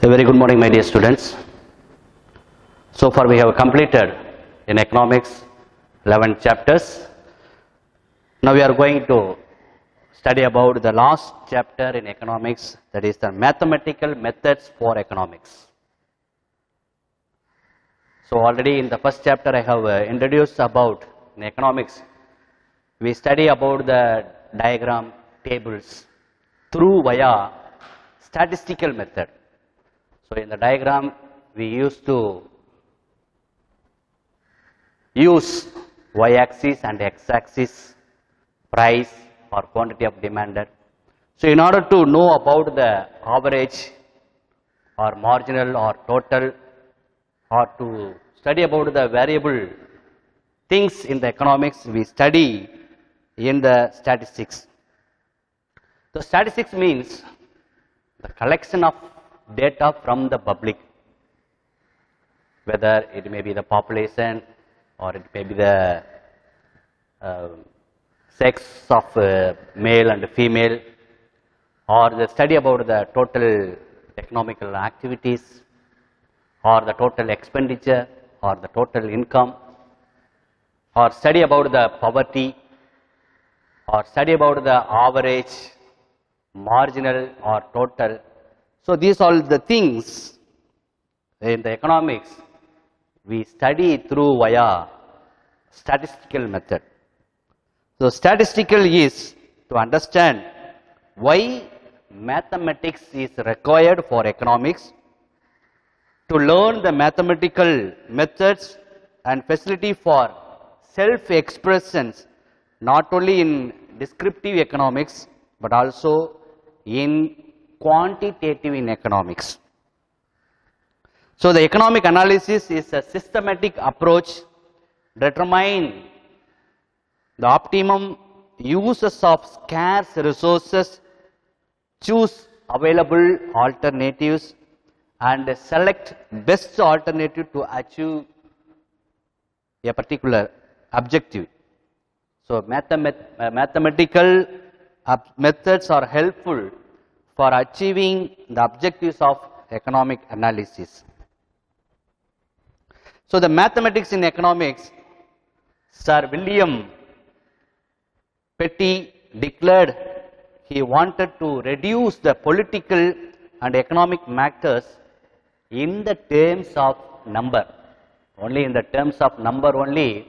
A very good morning, my dear students. So far we have completed in economics 11 chapters. Now we are going to study about the last chapter in economics, that is the mathematical methods for economics. So already in the first chapter I have introduced about in economics, we study about the diagram tables through via statistical method. So in the diagram we used to use y-axis and x-axis, price or quantity of demanded. So in order to know about the average or marginal or total, or to study about the variable things in the economics, we study in the statistics. So statistics means the collection of data from the public, whether it may be the population or it may be the sex of male and female, or the study about the total economical activities, or the total expenditure, or the total income, or study about the poverty, or study about the average, marginal or total. So these are the things in the economics we study through via statistical method. So statistical is to understand why mathematics is required for economics, to learn the mathematical methods and facility for self-expressions, not only in descriptive economics but also in quantitative in economics. So the economic analysis is a systematic approach determine the optimum uses of scarce resources, choose available alternatives and select best alternative to achieve a particular objective. So mathematical methods are helpful for achieving the objectives of economic analysis. So the mathematics in economics, Sir William Petty declared he wanted to reduce the political and economic matters in the terms of number. Only in the terms of number only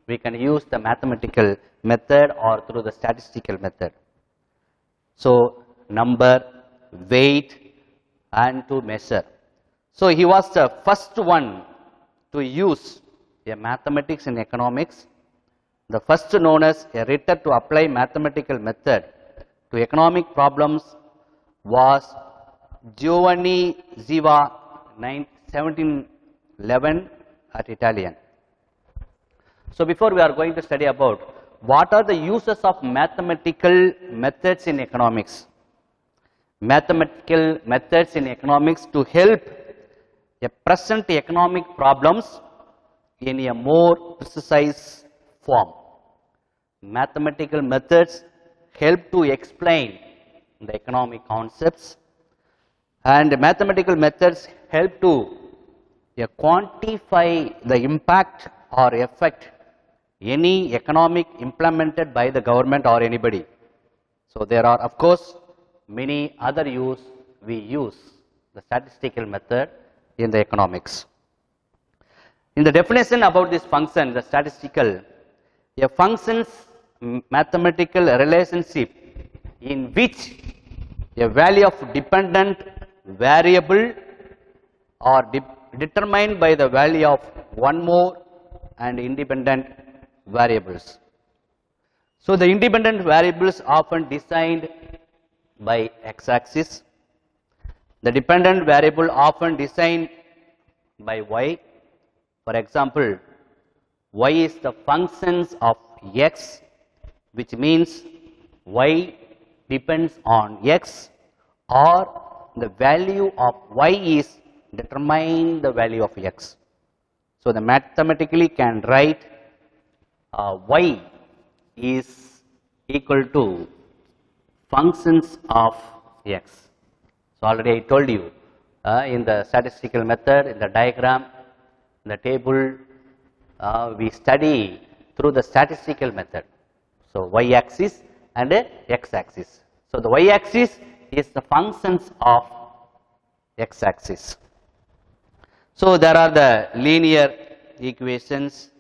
we can use the mathematical method or through the statistical method. So number, weight and to measure. So he was the first one to use a mathematics in economics, the first known as a writer to apply mathematical method to economic problems was Giovanni Ziva, 1711 at Italian. So before we are going to study about what are the uses of mathematical methods in economics. Mathematical methods in economics to help a present economic problems in a more precise form. Mathematical methods help to explain the economic concepts, and mathematical methods help to quantify the impact or effect any economic implemented by the government or anybody. So there are of course many other use we use the statistical method in the economics. In the definition about this function, the statistical, a function's mathematical relationship in which a value of dependent variable are determined by the value of one more and independent variables. So the independent variables often defined by x-axis, the dependent variable often defined by y. For example, y is the functions of x, which means y depends on x, or the value of y is determine the value of x. So the mathematically can write y is equal to functions of x. So already I told you in the statistical method, in the diagram, in the table, we study through the statistical method. So, y-axis and x-axis. So, the y-axis is the functions of x-axis. So, there are the linear equations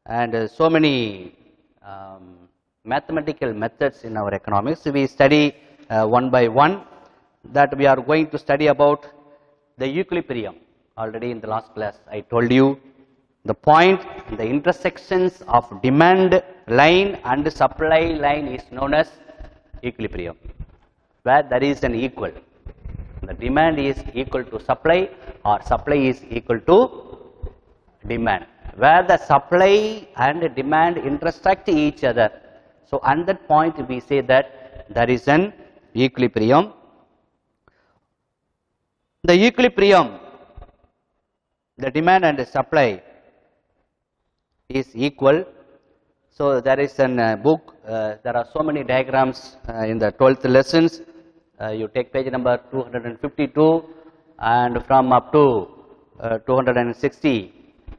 and so many mathematical methods in our economics. We study one by one. That we are going to study about the equilibrium. Already in the last class I told you the point, the intersections of demand line and supply line is known as equilibrium, where there is an equal. The demand is equal to supply or supply is equal to demand, where the supply and demand intersect each other. So, at that point we say that there is an equilibrium. The equilibrium, the demand and the supply is equal. So, there is a book, there are so many diagrams in the 12th lessons. You take page number 252 and from up to 260,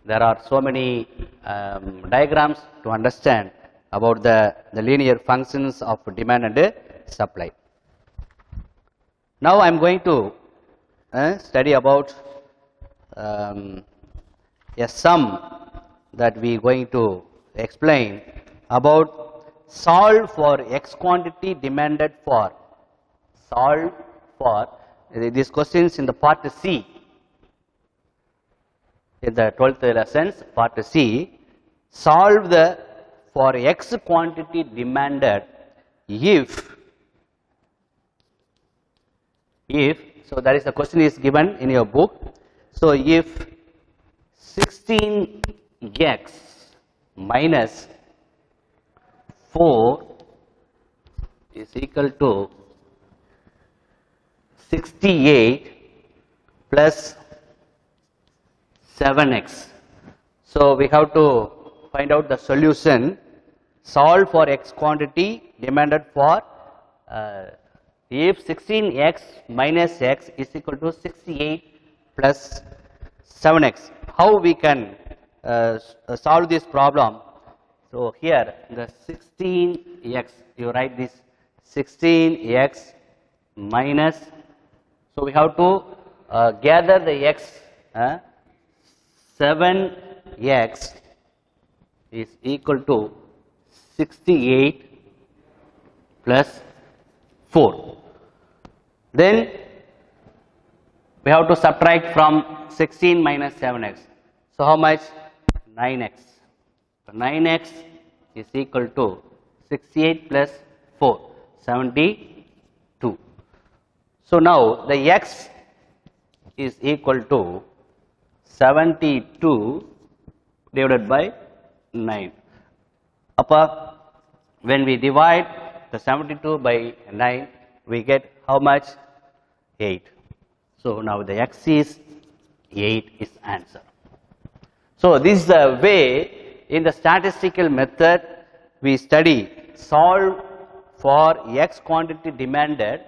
there are so many diagrams to understand about the linear functions of demand and supply. Now, I am going to study about a sum that we are going to explain about solve for x quantity demanded for. Solve for these questions in the part C, in the 12th lessons, part C. Solve the for x quantity demanded if so that is the question is given in your book. So, if 16x minus 4 is equal to 68 plus 7x. So, we have to find out the solution. Solve for x quantity demanded for if 16x minus x is equal to 68 plus 7x. How we can solve this problem? So, here the 16x, you write this 16x minus, so we have to gather the x, 7x is equal to 68 plus 4. Then we have to subtract from 16 minus 7x. So, how much? 9x. So, 9x is equal to 68 plus 4, 72. So, now the x is equal to 72 divided by 9. When we divide the 72 by 9, we get how much? 8. So, now the x is 8 is answer. So, this is the way in the statistical method we study solve for x quantity demanded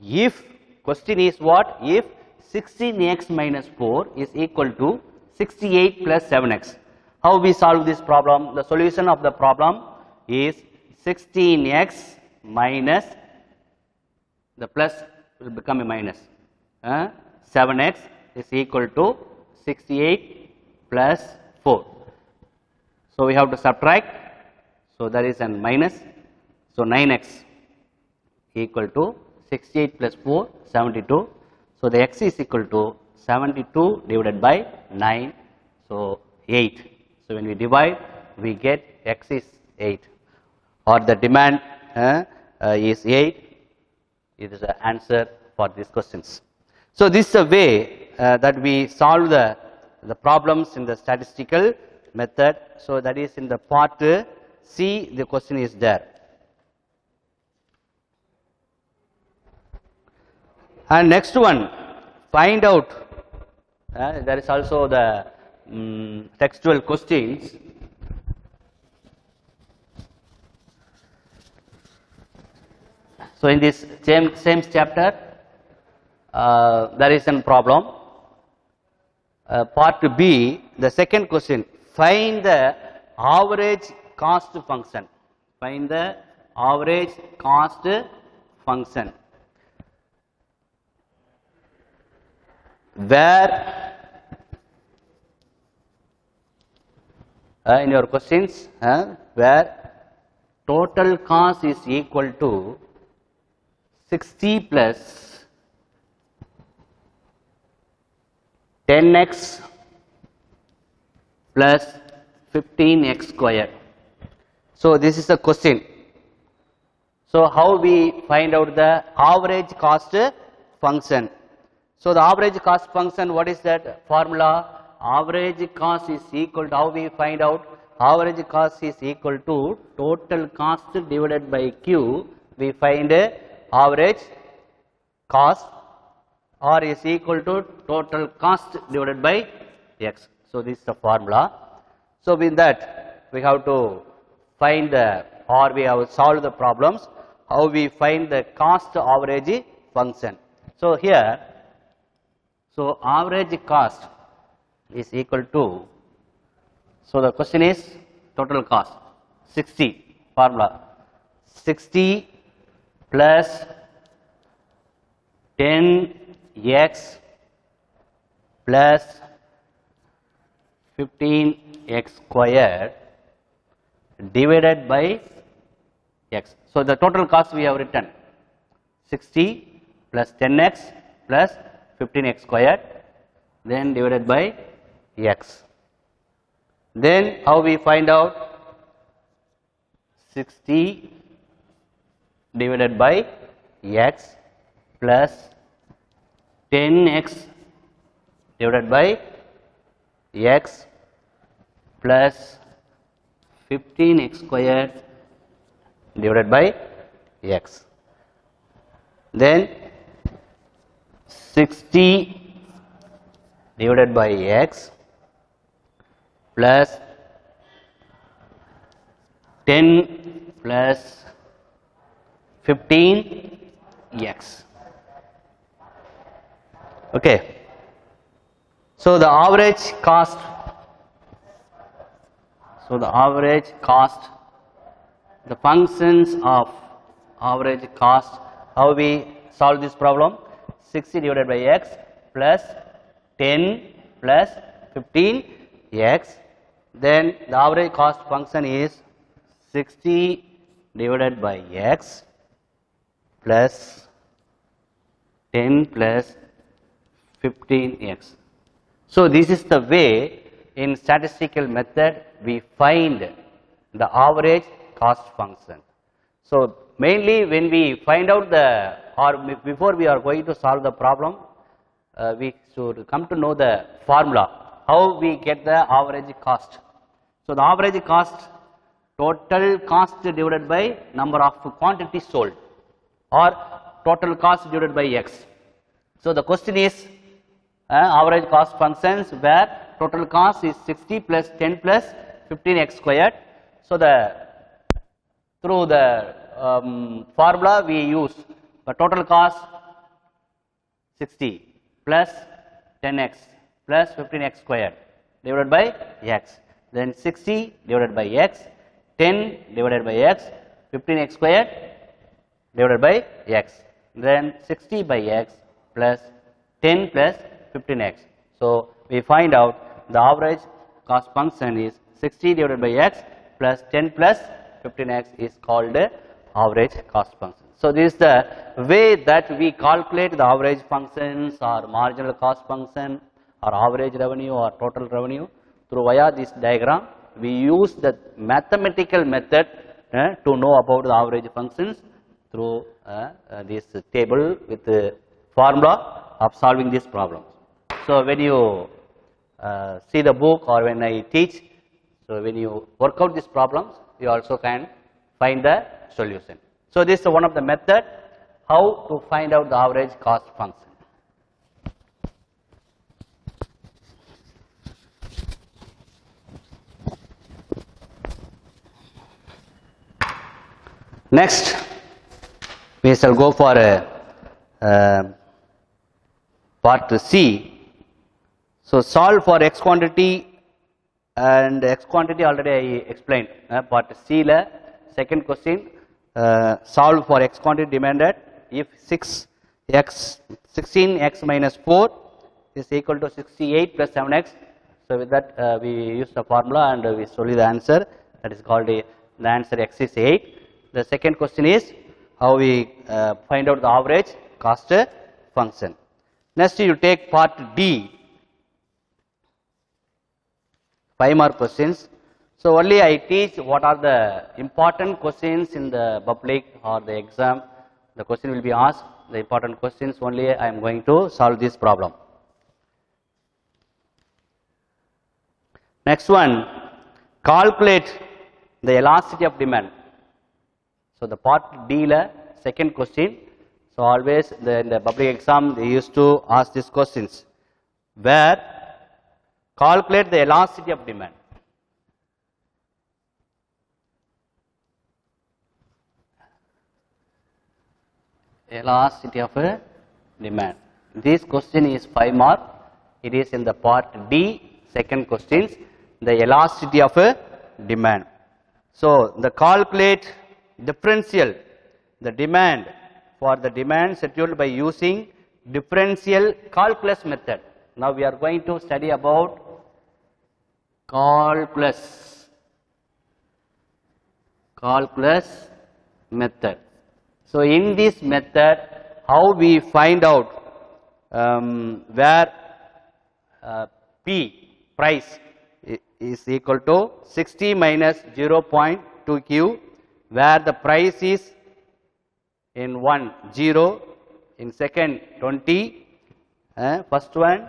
if question is what? If 16x minus 4 is equal to 68 plus 7x. How we solve this problem? The solution of the problem is 16x minus, the plus will become a minus, 7x is equal to 68 plus 4. So, we have to subtract. So, there is a minus. So, 9x equal to 68 plus 4, 72. So, the x is equal to 72 divided by 9. So, 8. So, when we divide, we get x is 8 or the demand is 8. It is the answer for these questions. So, this is a way that we solve the problems in the statistical method. So, that is in the part C, the question is there. And next one, find out, there is also the textual questions. So, in this same chapter, there is a problem. Part B, the second question, find the average cost function. Find the average cost function. Where in your questions, where total cost is equal to 60 plus 10x plus 15x square. So this is the question. So how we find out the average cost function? So the average cost function, what is that formula? Average cost is equal to, how we find out? Average cost is equal to total cost divided by Q. We find average cost, or is equal to total cost divided by X. So this is the formula. So with that, we have to find the, or we have solved the problems, how we find the cost average function. So here, so average cost is equal to, so the question is total cost 60, formula 60 plus 10x plus 15x squared divided by x. So the total cost we have written 60 plus 10x plus 15x squared, then divided by x. Then how we find out? 60 divided by x plus 10x divided by x plus 15x squared divided by x. Then 60 divided by x plus 10 plus 15x. Okay. So the average cost, the functions of average cost, how we solve this problem? 60 divided by x plus 10 plus 15x. Then the average cost function is 60 divided by x plus 10 plus 15x. So this is the way in statistical method we find the average cost function. So mainly when we find out the, or before we are going to solve the problem, we should come to know the formula, how we get the average cost. So the average cost, total cost divided by number of quantities sold, or total cost divided by x. So the question is average cost functions where total cost is 60 plus 10 plus 15x squared. So the through the formula we use the total cost 60 plus 10x plus 15x squared divided by x. Then 60 divided by x, 10 divided by x, 15x squared divided by x. Then 60 by x plus 10 plus 15x. So we find out the average cost function is 60 divided by x plus 10 plus 15x is called average cost function. So this is the way that we calculate the average functions or marginal cost function or average revenue or total revenue. Through via this diagram, we use the mathematical method to know about the average functions through this table with the formula of solving these problems. So when you see the book or when I teach, so when you work out these problems, you also can find the solution. So this is one of the method how to find out the average cost function. Next, we shall go for a Part C. So solve for x quantity, and x quantity already I explained. Part C la second question, solve for x quantity demanded if 16x minus 4 is equal to 68 plus 7x. So with that we use the formula and we solve the answer. That is called the answer x is 8. The second question is how we find out the average cost function. Next you take part D, 5 more questions. So only I teach what are the important questions in the public or the exam. The question will be asked, the important questions only I am going to solve this problem. Next one, calculate the elasticity of demand. So the part D la second question. So always in the public exam they used to ask these questions, where calculate the elasticity of demand. Elasticity of a demand. This question is 5 mark. It is in the part D, second questions, the elasticity of a demand. So the calculate differential, the demand for the demand scheduled by using differential calculus method. Now we are going to study about calculus method. So in this method, how we find out where P price is equal to 60 minus 0.2 Q, where the price is in 1 0, in second 20, first one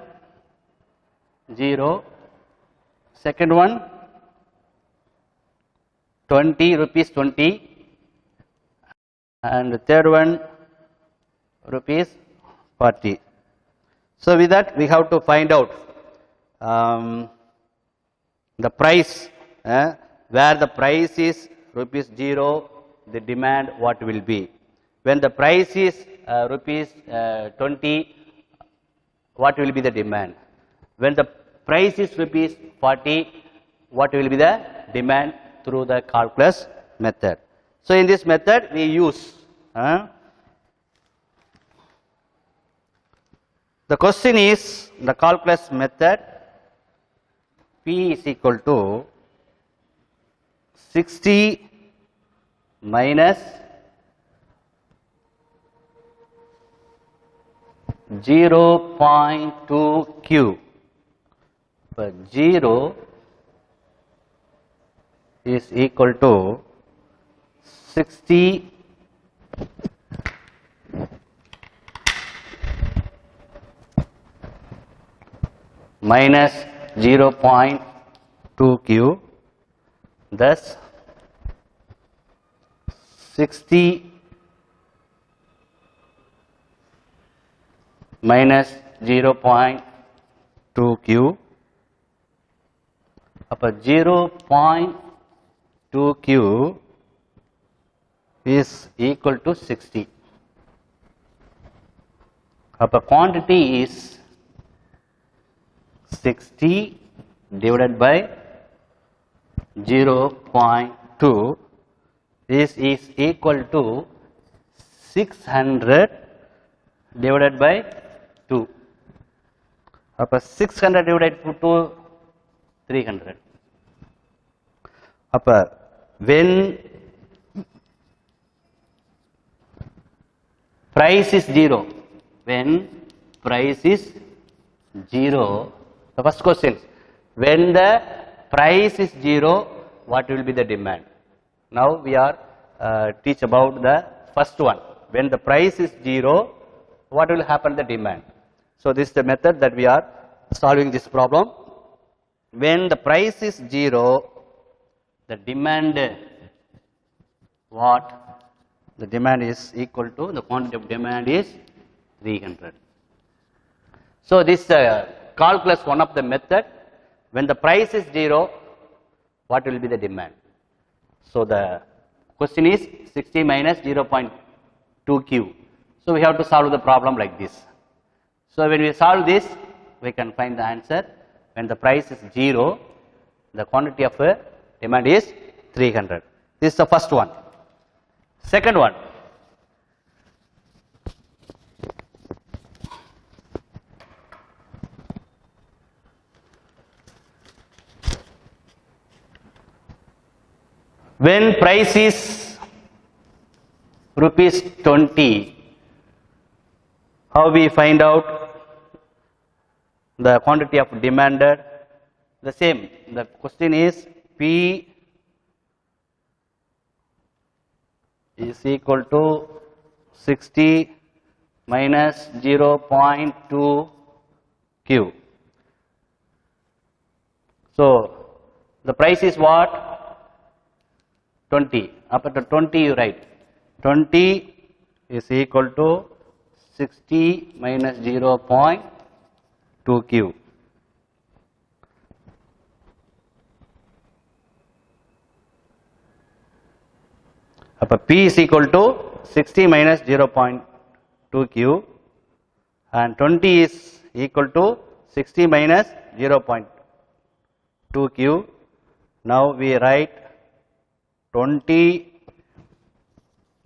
0, second one 20 rupees 20, and the third one rupees 40. So with that we have to find out the price, where the price is rupees 0, the demand what will be. When the price is rupees 20, what will be the demand? When the price is rupees 40, what will be the demand through the calculus method? So in this method we use the question is the calculus method. P is equal to 60 minus 0.2 Q. But 0 is equal to 60 minus 0.2 Q, thus 60 minus 0.2 Q, upon 0.2 Q is equal to 60. Upon quantity is 60 divided by 0.2. This is equal to 600 divided by 2. Upon 600 divided by 2, 300. Upon when price is 0, when price is 0, the first question, when the price is 0, what will be the demand? Now we are teach about the first one. When the price is 0, what will happen the demand? So this is the method that we are solving this problem. When the price is 0, the demand what? The demand is equal to, the quantity of demand is 300. So this calculus one of the method. When the price is 0, what will be the demand? So the question is 60 minus 0.2 Q. So we have to solve the problem like this. So when we solve this, we can find the answer. When the price is 0, the quantity of demand is 300. This is the first one. Second one. When price is rupees 20, how we find out the quantity of demanded? The same. The question is P is equal to 60 minus 0.2 Q. So the price is what? 20. After 20 you write 20 is equal to 60 minus 0.2 Q. Upper P is equal to 60 minus 0.2 Q and 20 is equal to 60 minus 0.2 Q. Now we write 20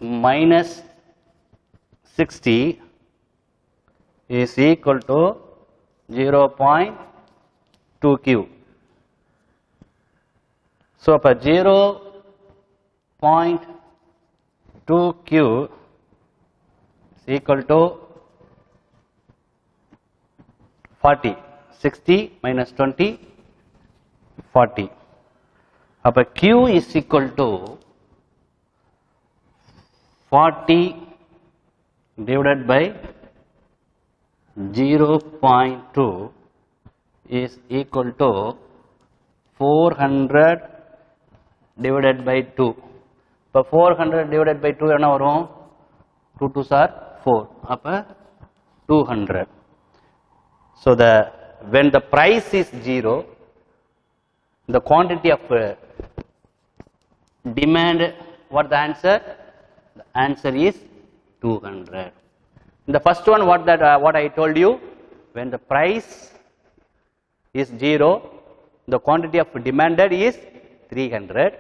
minus 60 is equal to 0.2 Q. So for 0.2 Q is equal to 40. 60 minus 20, 40. Now Q is equal to 40 divided by 0.2 is equal to 400 divided by 2. இப்போ 400 divided by 2 என்ன வரும்? 2 2s are 4. அப்போ 200. So when the price is 0, the quantity of demand, what the answer? The answer is 200. In the first one, what I told you, when the price is 0, the quantity of demanded is 300.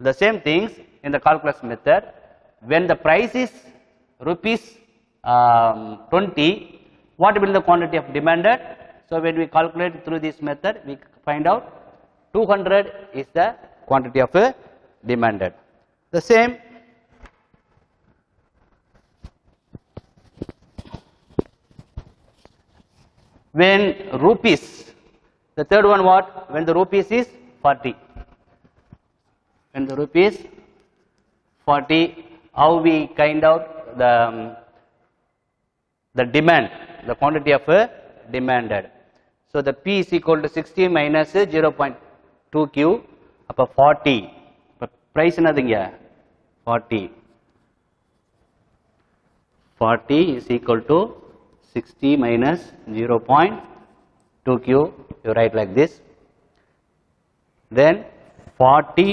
The same things in the calculus method, when the price is rupees 20, what will be the quantity of demanded? So when we calculate through this method, we find out 200 is the quantity of demanded. The same when rupees, the third one what? When the rupees is 40. When the rupees 40, how we find out the demand, the quantity of demanded. So the P is equal to 60 minus 0.2 Q. அப்போ 40. இப்போ price என்னதுங்க? 40. 40 is equal to 60 minus 0.2 Q. You write like this. Then 40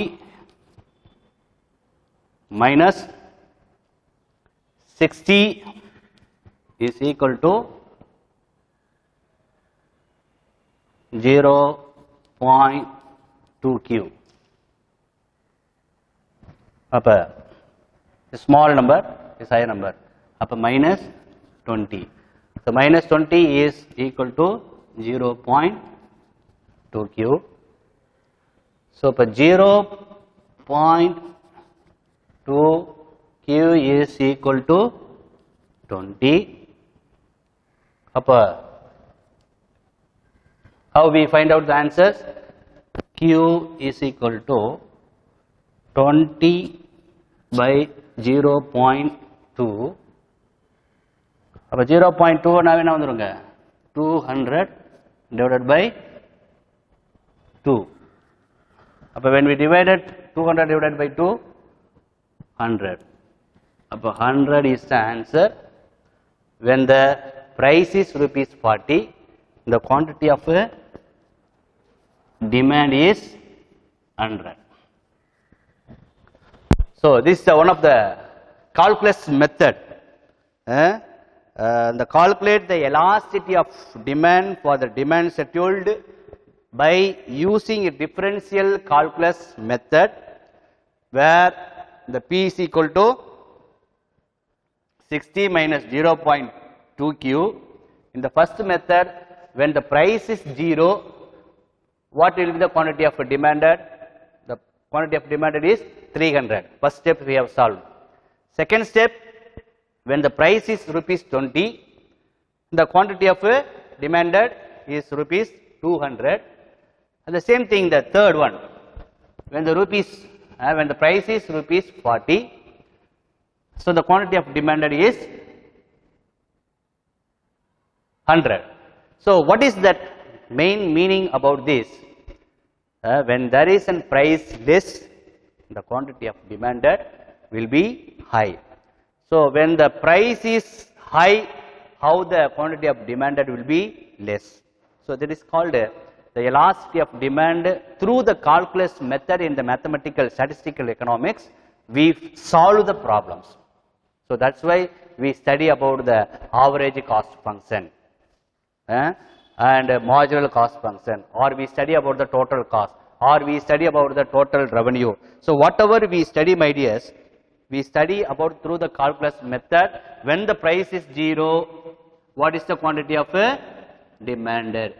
minus 60 is equal to 0.2 Q. அப்போ small number is higher number. அப்போ minus 20. So minus 20 is equal to 0.2 Q. So அப்போ 0.2 Q is equal to 20. அப்போ how we find out the answers? Q is equal to 20 by 0.2. அப்போ 0.2 நாவே என்ன வந்துருங்க? 200 divided by 2. அப்போ when we divided 200 divided by 2, 100. அப்போ 100 is the answer. When the price is rupees 40, the quantity of demand is 100. So this is one of the calculus method. the calculate the elasticity of demand for the demand scheduled by using a differential calculus method where the P is equal to 60 minus 0.2 Q. In the first method, when the price is 0, what will be the quantity of demanded? The quantity of demanded is 300. First step we have solved. Second step, when the price is rupees 20, the quantity of demanded is rupees 200. And the same thing, the third one, when the price is rupees 40, so the quantity of demanded is 100. So what is that main meaning about this? When there is a price less, the quantity of demanded will be high. So when the price is high, how the quantity of demanded will be less. So that is called the elasticity of demand. Through the calculus method in the mathematical statistical economics, we solve the problems. So that's why we study about the average cost function and marginal cost function, or we study about the total cost, or we study about the total revenue. So whatever we study, my dears, we study about through the calculus method. When the price is 0, what is the quantity of demanded?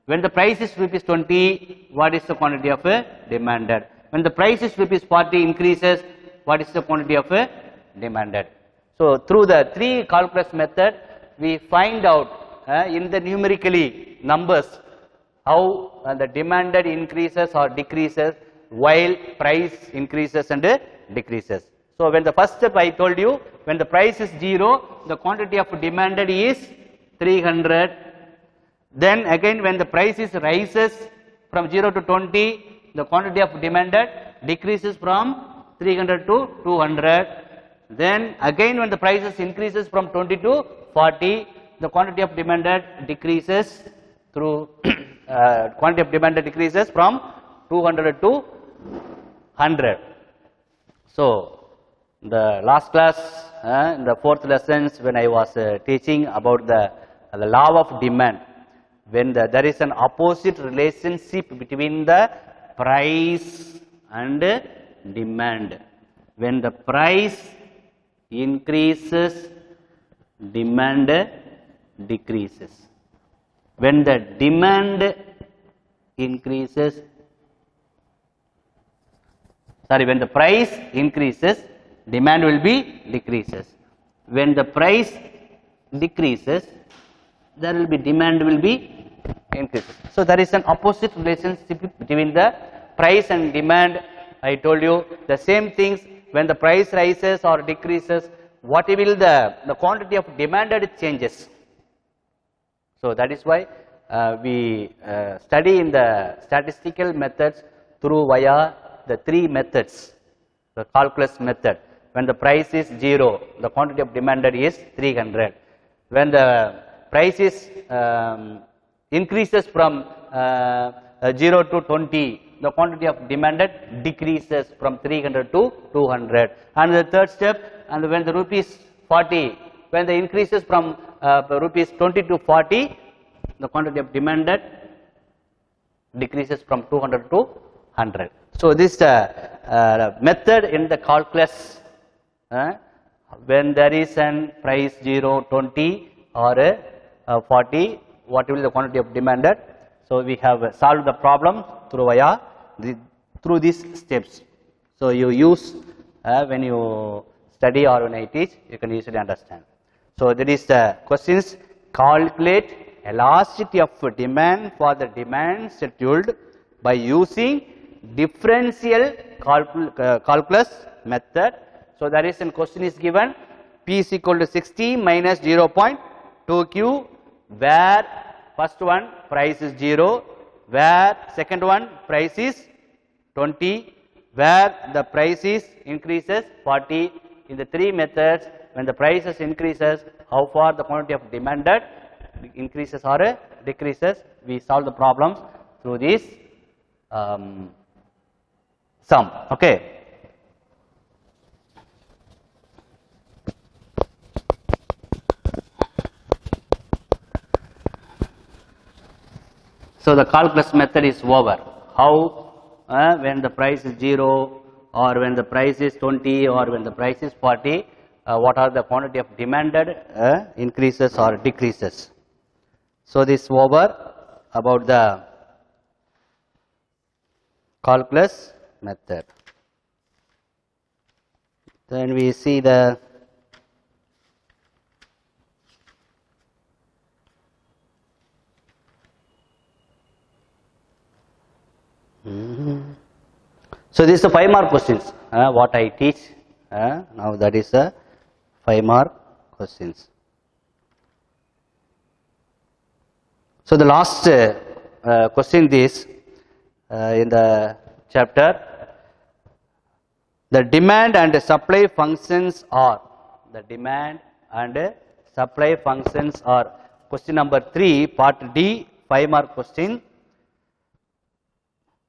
When the price is rupees 20, what is the quantity of demanded? When the price is rupees 40 increases, what is the quantity of demanded? So through the three calculus method, we find out in the numerically numbers how the demanded increases or decreases while price increases and decreases. So when the first step I told you, when the price is 0, the quantity of demanded is 300. Then again when the price is rises from 0 to 20, the quantity of demanded decreases from 300 to 200. Then again when the prices increases from 20 to 40, the quantity of demanded decreases through quantity of demanded decreases from 200 to 100. So the last class, in the fourth lessons, when I was teaching about the law of demand, when there is an opposite relationship between the price and demand. When the price increases, demand decreases. When the demand increases, when the price increases, demand will be decreases. When the price decreases, there will be demand will be increases. So there is an opposite relationship between the price and demand. I told you the same things. When the price rises or decreases, what will the quantity of demanded changes. So that is why we study in the statistical methods through via the three methods. The calculus method. When the price is 0, the quantity of demanded is 300. When the price is increases from 0 to 20, the quantity of demanded decreases from 300 to 200. And the third step, and when the rupees 40, when the increases from rupees 20 to 40, the quantity of demanded decreases from 200 to 100. So this method in the calculus, when there is an price 0, 20 or 40, what will be the quantity of demanded? So we have solved the problem through these steps. So you use when you study or when I teach, you can easily understand. So that is the questions. Calculate elasticity of demand for the demand scheduled by using differential calculus method. So there is a question is given, P is equal to 60 minus 0.2 Q, where first one price is 0, where second one price is 20, where the price is increases 40. In the three methods, when the prices increases, how far the quantity of demanded increases or decreases, we solve the problems through this sum. Okay. So the calculus method is over. How when the price is 0 or when the price is 20 or when the price is 40, what are the quantity of demanded increases or decreases. So this is over about the calculus method. Then we see the so this is the 5-mark questions what I teach now, that is the 5-mark questions. So the last question is in the chapter, the demand and supply functions are, the demand and supply functions are, question number 3 part D, 5-mark question.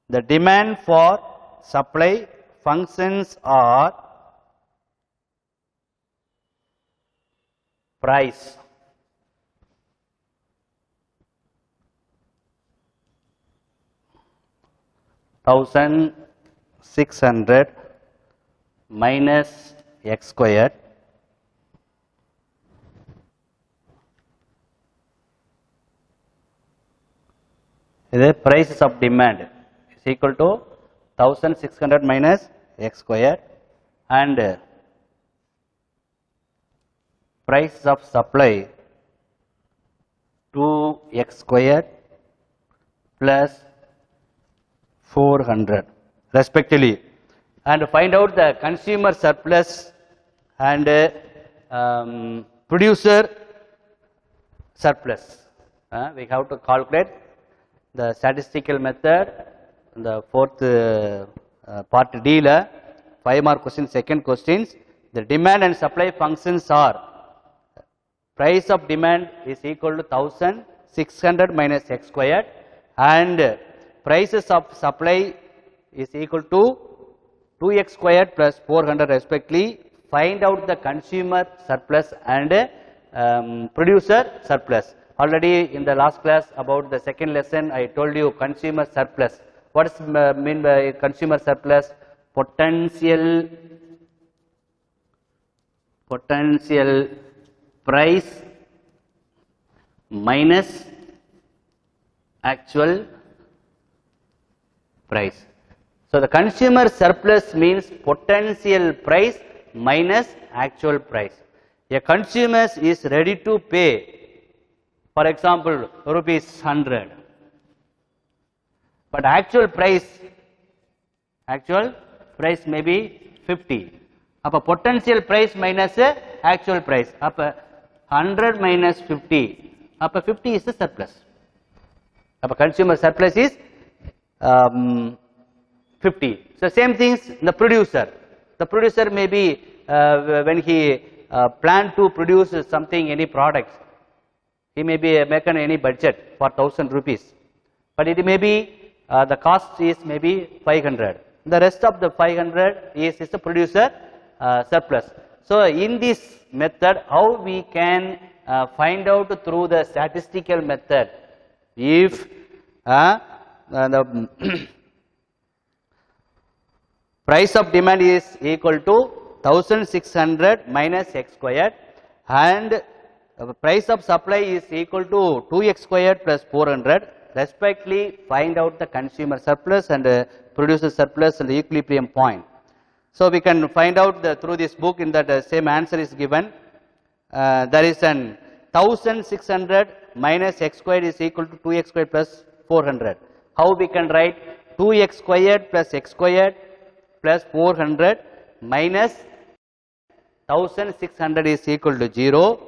The demand for supply functions are price, $1,600 minus x squared the prices of demand is equal to 1,600 minus x squared, and price of supply 2x squared plus 400 respectively, and find out the consumer surplus and producer surplus. We have to calculate the statistical method, the 4th part D la 5-mark question, second questions. The demand and supply functions are, price of demand is equal to 1,600 minus x squared, and prices of supply is equal to 2x squared plus 400 respectively. Find out the consumer surplus and producer surplus. Already in the last class about the second lesson I told you consumer surplus. What is mean by consumer surplus? Potential price minus actual price. So the consumer surplus means potential price minus actual price. A consumer is ready to pay, for example, rupees 100, but actual price may be 50. Appa potential price minus actual price, appa 100 minus 50, appa 50 is the surplus. Appa consumer surplus is 50. So same things the producer. The producer may be when he plan to produce something, any products, he may be making any budget for 1,000 rupees, but it may be the cost is maybe 500. The rest of the 500 is the producer surplus. So in this method, how we can find out through the statistical method, if the price of demand is equal to 1,600 minus x squared, and the price of supply is equal to 2x squared plus 400, respectively find out the consumer surplus and producer surplus and the equilibrium point. So we can find out through this book, in that same answer is given. There is an 1,600 minus x squared is equal to 2x squared plus 400. How we can write 2x squared plus x squared plus 400 minus 1,600 is equal to 0.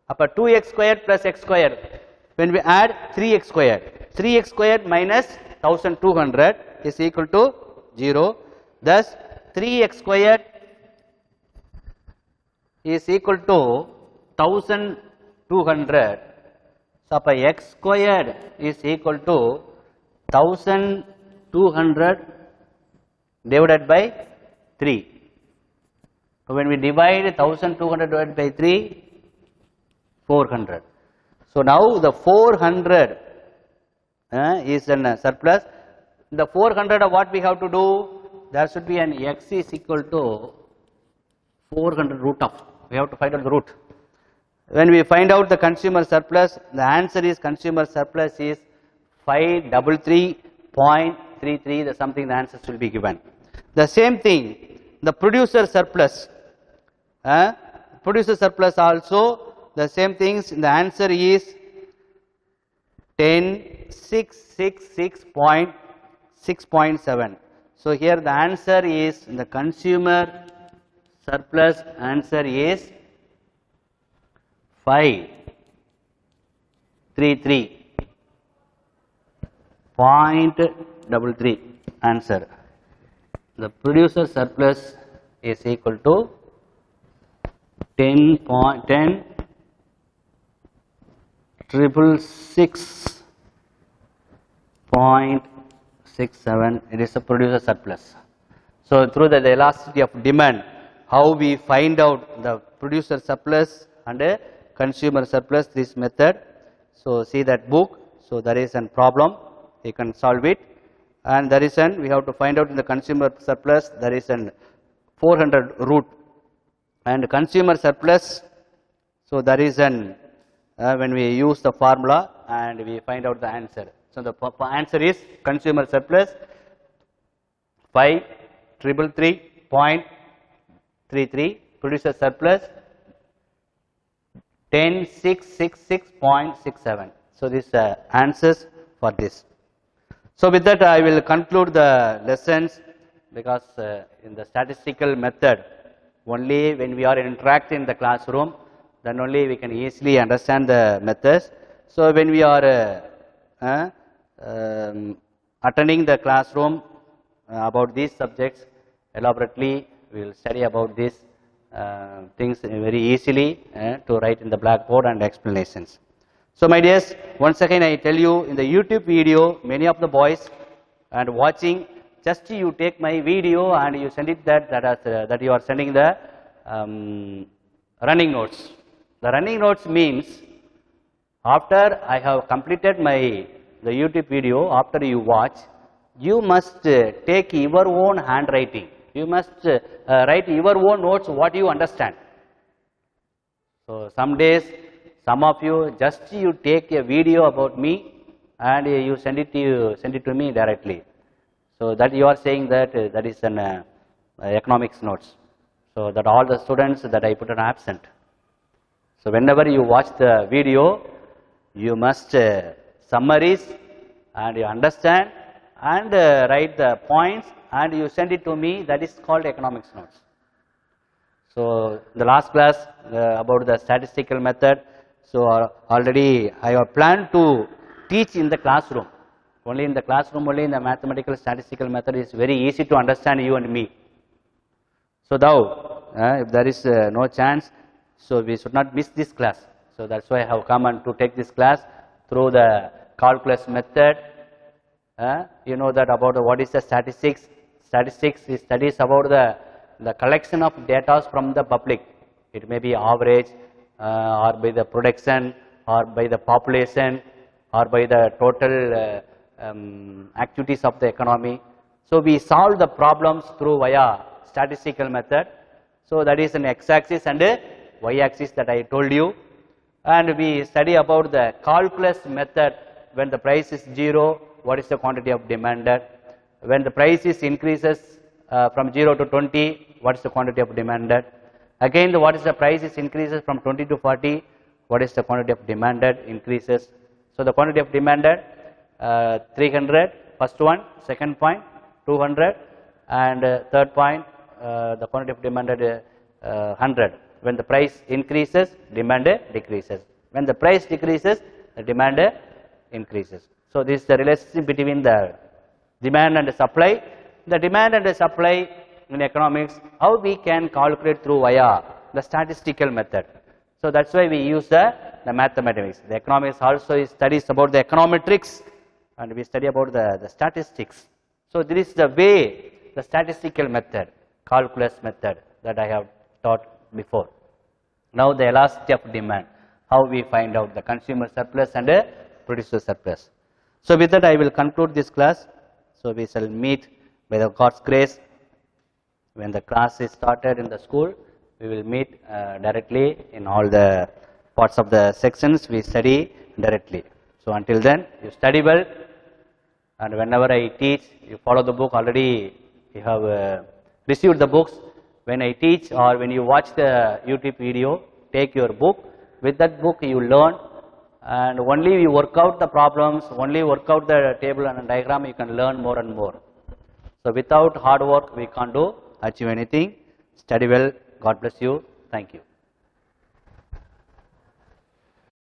Upper 2x squared plus x squared, when we add 3x squared minus 1,200 is equal to 0. Thus 3x squared is equal to 1,200. So upper x squared is equal to 1,200 divided by 3. So when we divide 1,200 divided by 3, 400. So now the 400 is an surplus. The 400 of what we have to do, there should be an x is equal to 400 root of, we have to find out the root. When we find out the consumer surplus, the answer is consumer surplus is 533.33, the something the answers will be given. The same thing, the producer surplus, also the same things, the answer is 10666.6.7. So here the answer is, the consumer surplus answer is 533.33 answer. The producer surplus is equal to 10.666.67, it is a producer surplus. So through the elasticity of demand, how we find out the producer surplus and consumer surplus, this method. So see that book. So there is a problem, you can solve it, and there is an, we have to find out in the consumer surplus, there is an 400 root, and consumer surplus, so there is an, when we use the formula and we find out the answer. So the answer is consumer surplus 533.33, producer surplus 10666.67. So these answers for this. So with that I will conclude the lessons, because in the statistical method, only when we are interacting in the classroom, then only we can easily understand the methods. So when we are attending the classroom about these subjects elaborately, we will study about these things very easily to write in the blackboard and explanations. So my dears, once again I tell you, in the YouTube video, many of the boys and watching, just you take my video and you send it that you are sending the running notes. The running notes means, after I have completed the YouTube video, after you watch, you must take your own handwriting. You must write your own notes, what you understand. So some days, some of you, just you take a video about me and you send it to me directly. So that you are saying that that is an economics notes. So that all the students that I put an absent. So whenever you watch the video, you must summarize and you understand and write the points and you send it to me. That is called economics notes. So the last class about the statistical method. So already I have planned to teach in the classroom. Only in the classroom, only in the mathematical statistical method is very easy to understand you and me. So now, if there is no chance, so we should not miss this class. So that's why I have come and to take this class through the calculus method. You know that about what is the statistics. Statistics is studies about the collection of data from the public. It may be average or by the production or by the population or by the total activities of the economy. So we solve the problems through via statistical method. So that is an x-axis and a y-axis that I told you. And we study about the calculus method. When the price is 0, what is the quantity of demanded? When the price is increases from 0 to 20, what is the quantity of demanded? Again, what is the price is increases from 20 to 40, what is the quantity of demanded increases? So the quantity of demanded 300, first one, second point 200, and third point the quantity of demanded 100. When the price increases, demand decreases. When the price decreases, the demand increases. So this is the relationship between the demand and the supply. The demand and the supply in economics, how we can calculate through via the statistical method. So that's why we use the mathematics. The economics also studies about the econometrics, and we study about the statistics. So this is the way, the statistical method, calculus method that I have taught before. Now the elasticity of demand, how we find out the consumer surplus and producer surplus. So with that I will conclude this class. So we shall meet by the God's grace when the class is started in the school. We will meet directly in all the parts of the sections we study directly. So until then, you study well, and whenever I teach, you follow the book. Already you have received the books. When I teach or when you watch the YouTube video, take your book. With that book you learn, and only you work out the problems, only work out the table and diagram, you can learn more and more. So without hard work we can't achieve anything. Study well. God bless you. Thank you.